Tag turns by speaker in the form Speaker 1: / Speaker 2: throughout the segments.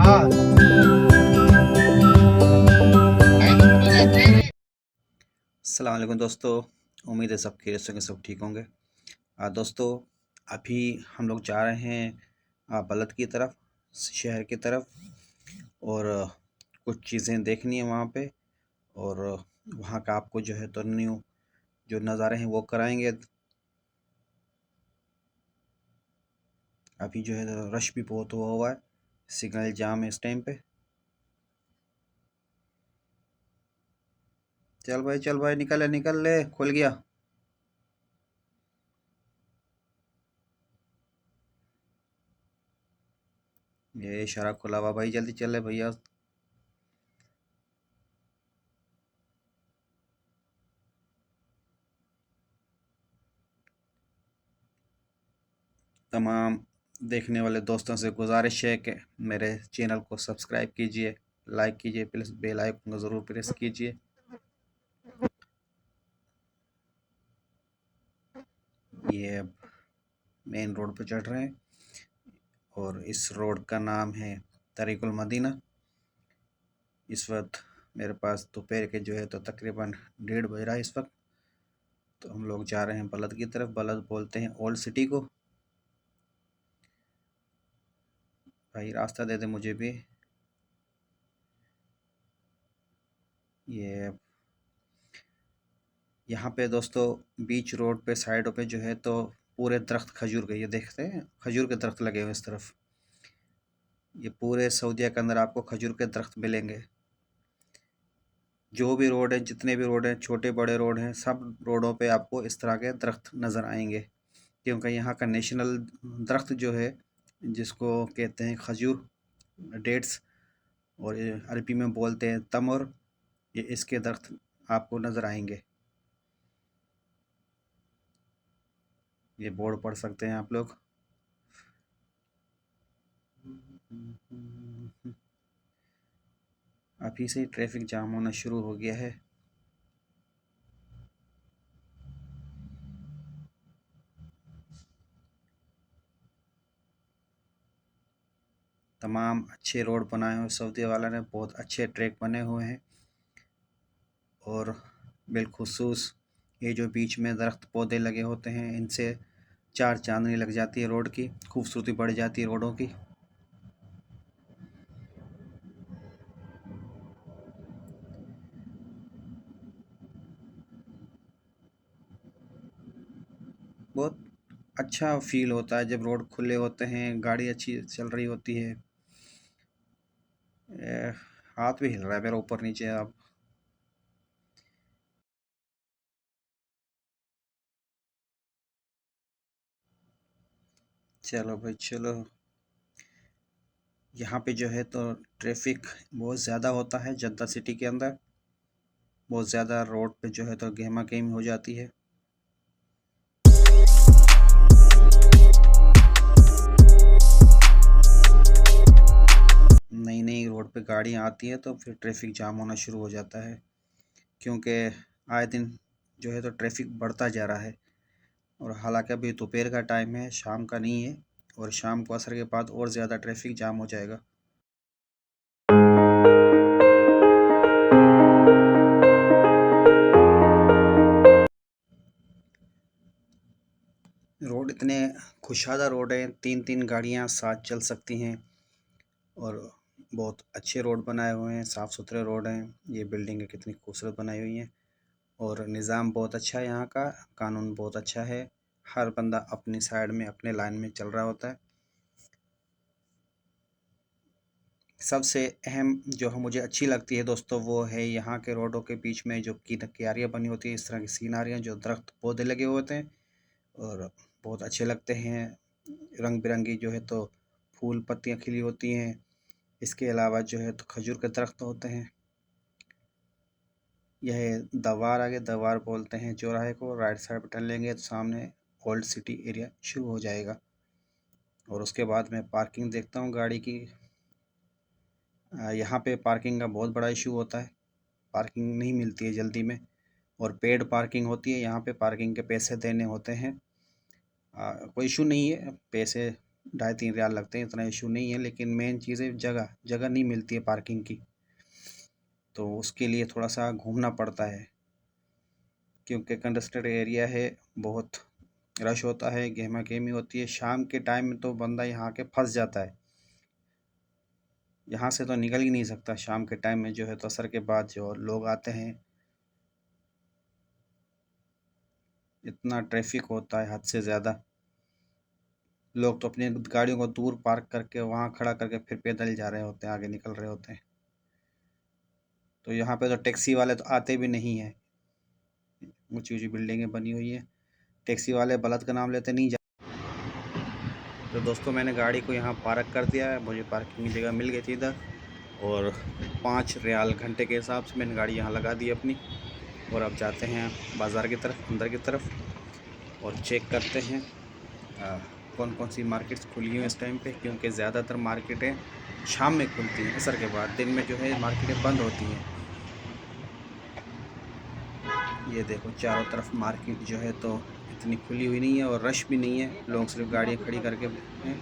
Speaker 1: हाँ।
Speaker 2: अस्सलाम वालेकुम दोस्तों। उम्मीद है सब खैरियत से होंगे, सब ठीक होंगे। दोस्तों, अभी हम लोग जा रहे हैं बलद की तरफ, शहर की तरफ। और कुछ चीज़ें देखनी है वहाँ पे। और वहाँ का आपको जो है तो न्यू जो नज़ारे हैं वो कराएंगे। अभी जो है तो रश भी बहुत हुआ है, सिग्नल जाम है इस टाइम पे। चल भाई, निकल ले, खुल गया। ये इशारा खुला हुआ भाई, जल्दी चल ले भैया। तमाम देखने वाले दोस्तों से गुजारिश है कि मेरे चैनल को सब्सक्राइब कीजिए, लाइक कीजिए, प्लस बेल आइकन को ज़रूर प्रेस कीजिए। ये अब मेन रोड पे चढ़ रहे हैं और इस रोड का नाम है तरीकुल मदीना। इस वक्त मेरे पास दोपहर के जो है तो तकरीबन 1:30 बज रहा है इस वक्त। तो हम लोग जा रहे हैं बलद की तरफ। बलद बोलते हैं ओल्ड सिटी को। भाई रास्ता दे दे मुझे भी। ये यहाँ पे दोस्तों बीच रोड पे साइडों पे जो है तो पूरे दरख्त खजूर के, ये देखते हैं खजूर के दरख्त लगे हुए इस तरफ। ये पूरे सऊदीया के अंदर आपको खजूर के दरख्त मिलेंगे। जो भी रोड है, जितने भी रोड हैं, छोटे बड़े रोड हैं, सब रोडों पे आपको इस तरह के दरख्त नज़र आएंगे। क्योंकि यहाँ का नेशनल दरख्त जो है, जिसको कहते हैं खजूर, डेट्स, और ये अरबी में बोलते हैं तमर, ये इसके दरख्त आपको नज़र आएंगे। ये बोर्ड पढ़ सकते हैं आप लोग। अभी से ही ट्रैफिक जाम होना शुरू हो गया है। तमाम अच्छे रोड बनाए हुए सऊदी वाला ने, बहुत अच्छे ट्रैक बने हुए हैं। और बिलखुसूस ये जो बीच में दरख्त पौधे लगे होते हैं, इनसे चार चांदनी लग जाती है, रोड की खूबसूरती बढ़ जाती है रोडों की। बहुत अच्छा फील होता है जब रोड खुले होते हैं, गाड़ी अच्छी चल रही होती है। ए, हाथ भी हिल रहा है मेरा ऊपर नीचे अब। चलो भाई चलो। यहाँ पे जो है तो ट्रैफिक बहुत ज़्यादा होता है जद्दा सिटी के अंदर। बहुत ज़्यादा रोड पे जो है तो गहमा गहमी हो जाती है। नई नई रोड पे गाड़ियाँ आती है तो फिर ट्रैफिक जाम होना शुरू हो जाता है। क्योंकि आए दिन जो है तो ट्रैफिक बढ़ता जा रहा है। और हालांकि अभी दोपहर का टाइम है, शाम का नहीं है। और शाम को असर के बाद और ज़्यादा ट्रैफिक जाम हो जाएगा। रोड इतने खुशादा रोड हैं, तीन तीन गाड़ियां साथ चल सकती हैं। और बहुत अच्छे रोड बनाए हुए हैं, साफ़ सुथरे रोड हैं। ये बिल्डिंगें कितनी खूबसूरत बनाई हुई हैं। और निज़ाम बहुत अच्छा है यहाँ का, कानून बहुत अच्छा है। हर बंदा अपनी साइड में, अपने लाइन में चल रहा होता है। सबसे अहम जो मुझे अच्छी लगती है दोस्तों, वो है यहाँ के रोडों के बीच में जो की क्यारियाँ बनी होती है, इस तरह की सीनारियाँ, जो दरख्त पौधे लगे हुए होते हैं। और बहुत अच्छे लगते हैं। रंग बिरंगी जो है तो फूल पत्तियाँ खिली होती हैं। इसके अलावा जो है तो खजूर के दरख्त होते हैं। यह दवार, आगे दवार बोलते हैं चौराहे को। राइट साइड पर टर्न लेंगे तो सामने ओल्ड सिटी एरिया शुरू हो जाएगा। और उसके बाद मैं पार्किंग देखता हूँ गाड़ी की। यहाँ पे पार्किंग का बहुत बड़ा इशू होता है। पार्किंग नहीं मिलती है जल्दी में। और पेड पार्किंग होती है, यहाँ पे पार्किंग के पैसे देने होते हैं। कोई इशू नहीं है, पैसे 2.5-3 रियाल लगते हैं, इतना इशू नहीं है। लेकिन मेन चीज़ है जगह, जगह नहीं मिलती है पार्किंग की, तो उसके लिए थोड़ा सा घूमना पड़ता है, क्योंकि कंजस्टेड एरिया है, बहुत रश होता है, गहमा गहमी होती है। शाम के टाइम में तो बंदा यहाँ के फंस जाता है, यहाँ से तो निकल ही नहीं सकता। शाम के टाइम में जो है तो असर के बाद जो लोग आते हैं, इतना ट्रैफिक होता है हद से ज़्यादा। लोग तो अपनी गाड़ियों को दूर पार्क करके वहाँ खड़ा करके फिर पैदल जा रहे होते हैं, आगे निकल रहे होते हैं। तो यहाँ पे तो टैक्सी वाले तो आते भी नहीं हैं, ऊंची ऊंची बिल्डिंगें बनी हुई हैं, टैक्सी वाले बलद का नाम लेते नहीं जा। तो दोस्तों मैंने गाड़ी को यहाँ पार्क कर दिया है, मुझे पार्किंग की जगह मिल गई थी इधर, और 5 रियाल घंटे के हिसाब से मैंने गाड़ी यहाँ लगा दी अपनी। और अब जाते हैं बाज़ार की तरफ, अंदर की तरफ, और चेक करते हैं कौन कौन सी मार्केट्स खुली हुई हैं इस टाइम पे, क्योंकि ज़्यादातर मार्केटें शाम में खुलती हैं असर के बाद, दिन में जो है मार्केटें बंद होती हैं। ये देखो चारों तरफ मार्केट जो है तो इतनी खुली हुई नहीं है और रश भी नहीं है, लोग सिर्फ गाड़ियाँ खड़ी करके हैं।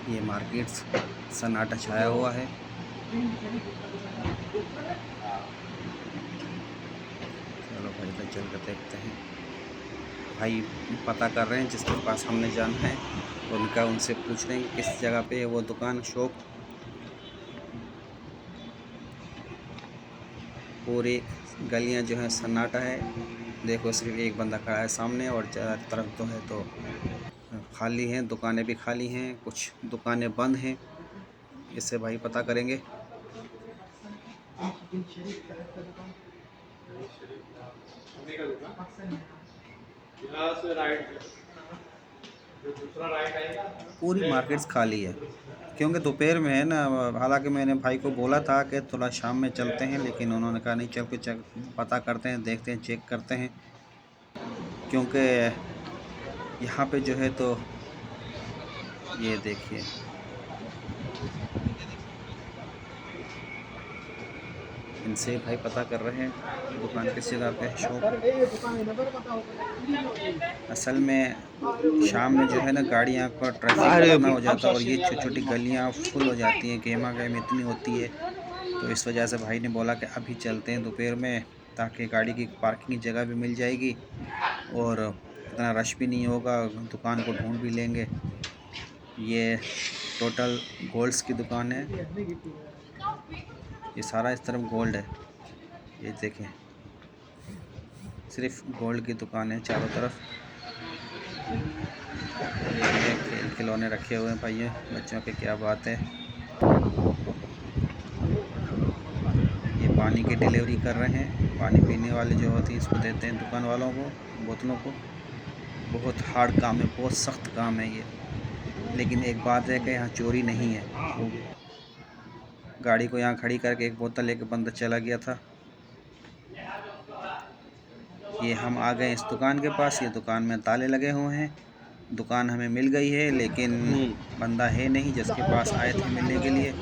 Speaker 2: ये मार्केट्स सन्नाटा छाया हुआ है। चलो भाई इधर चल कर देखते हैं। भाई पता कर रहे हैं जिसके पास हमने जाना है, उनका उनसे पूछ रहे हैं कि किस जगह पे है वो दुकान, शॉप। पूरी गलियां जो है सन्नाटा है, देखो सिर्फ एक बंदा खड़ा है सामने, और चारों तरफ तो है तो खाली हैं, दुकानें भी खाली हैं, कुछ दुकानें बंद हैं। इससे भाई पता करेंगे। पूरी मार्केट्स खाली है, क्योंकि दोपहर में है ना। हालांकि मैंने भाई को बोला था कि थोड़ा शाम में चलते हैं, लेकिन उन्होंने कहा नहीं, चल के चेक पता करते हैं, देखते हैं, चेक करते हैं, क्योंकि यहाँ पे जो है तो ये देखिए इनसे भाई पता कर रहे हैं दुकान किस जगह पे है, शॉप। असल में शाम में जो है ना गाड़ियाँ का ट्रैफिक इतना हो जाता है, और ये छोटी छोटी गलियाँ फुल हो जाती हैं, गहमा गहमी इतनी होती है। तो इस वजह से भाई ने बोला कि अभी चलते हैं दोपहर में, ताकि गाड़ी की पार्किंग की जगह भी मिल जाएगी और इतना रश भी नहीं होगा, दुकान को ढूंढ भी लेंगे। ये टोटल गोल्ड्स की दुकान है, ये सारा इस तरफ गोल्ड है। ये देखें सिर्फ गोल्ड की दुकान है चारों तरफ। ये खेल खिलौने रखे हुए हैं भाई, बच्चों के, क्या बात है। ये पानी की डिलीवरी कर रहे हैं, पानी पीने वाले जो होती है इसको देते हैं दुकान वालों को, बोतलों को। बहुत हार्ड काम है, बहुत सख्त काम है ये। लेकिन एक बात है कि यहाँ चोरी नहीं है। वो गाड़ी को यहाँ खड़ी करके एक बोतल लेके बंदा चला गया था। ये हम आ गए इस दुकान के पास, ये दुकान में ताले लगे हुए हैं। दुकान हमें मिल गई है, लेकिन बंदा है नहीं, जिसके पास आए थे मिलने के लिए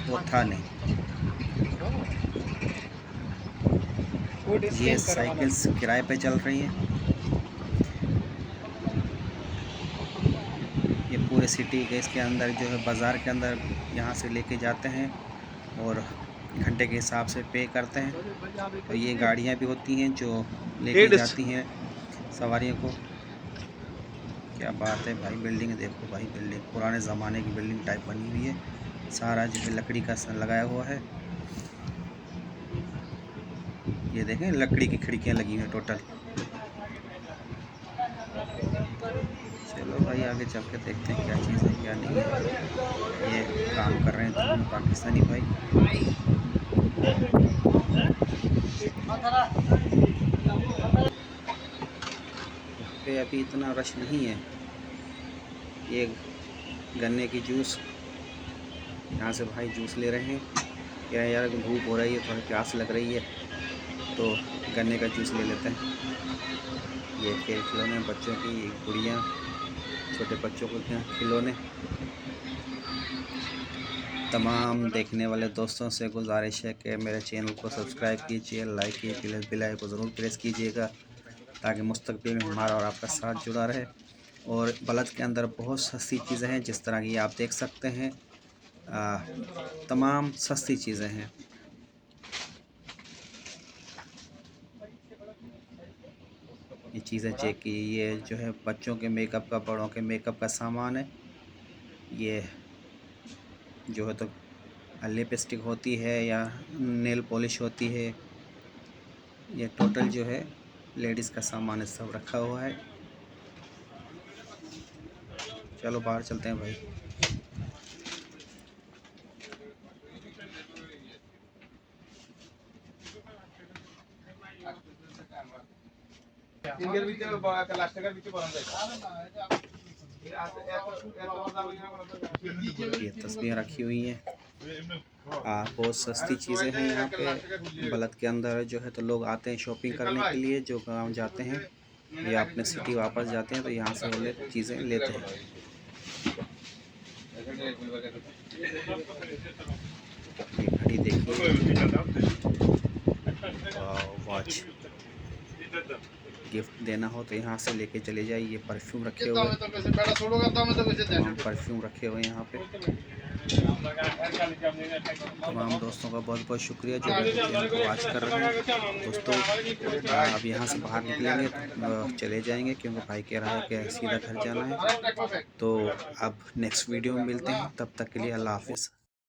Speaker 2: वो था नहीं। ये साइकिल्स किराए पे चल रही हैं। ये पूरे सिटी के इसके अंदर जो है बाज़ार के अंदर यहाँ से लेके जाते हैं और घंटे के हिसाब से पे करते हैं। तो ये गाड़ियाँ भी होती हैं जो लेके जाती हैं सवारियों को। क्या बात है भाई, बिल्डिंग देखो भाई, बिल्डिंग पुराने ज़माने की बिल्डिंग टाइप बनी हुई है, सारा जो है लकड़ी का लगाया हुआ है। ये देखें लकड़ी की खिड़कियाँ लगी हुई हैं टोटल। चलो भाई आगे चल के देखते हैं क्या चीज़ है क्या नहीं है। ये काम कर रहे हैं दोनों पाकिस्तानी भाई। यहाँ पे अभी इतना रश नहीं है। ये गन्ने की जूस, यहाँ से भाई जूस ले रहे हैं। क्या यार धूप हो रही है, थोड़ी प्यास लग रही है, तो गन्ने का जूस ले लेते हैं। ये खेल खिलौने बच्चों की, गुड़ियाँ, छोटे बच्चों को क्या खिलौने। तमाम देखने वाले दोस्तों से गुजारिश है कि मेरे चैनल को सब्सक्राइब कीजिए, लाइक कीजिए, बेल आइकन को ज़रूर प्रेस कीजिएगा ताकि मुस्तकबिल में हमारा और आपका साथ जुड़ा रहे। और बलद के अंदर बहुत सस्ती चीज़ें हैं, जिस तरह की आप देख सकते हैं। तमाम सस्ती चीज़ें हैं। ये चीज़ें चेक की, ये जो है बच्चों के मेकअप का, बड़ों के मेकअप का सामान है। ये जो है तो लिपस्टिक होती है या नेल पॉलिश होती है। ये टोटल जो है लेडीज़ का सामान है, सब रखा हुआ है। चलो बाहर चलते हैं भाई। ये तस्वीरें रखी हुई हैं। बहुत सस्ती चीज़ें हैं यहाँ पे बलद के अंदर। जो है तो लोग आते हैं शॉपिंग करने के लिए, जो गांव जाते हैं या अपने सिटी वापस जाते हैं तो यहाँ से वो चीज़ें लेते हैं। ये घड़ी देखिए, वॉच गिफ्ट देना हो तो यहाँ से लेके चले जाइए। ये परफ्यूम रखे हुए हैं, परफ्यूम रखे हुए हैं यहाँ पे। तमाम दोस्तों का बहुत बहुत शुक्रिया जो चैनल को वॉच कर रहे हैं। दोस्तों अब यहाँ से बाहर निकलेंगे तो चले जाएंगे, क्योंकि भाई कह रहा है कि सीधा घर जाना है। तो अब नेक्स्ट वीडियो में मिलते हैं, तब तक के लिए अल्लाह हाफिज़।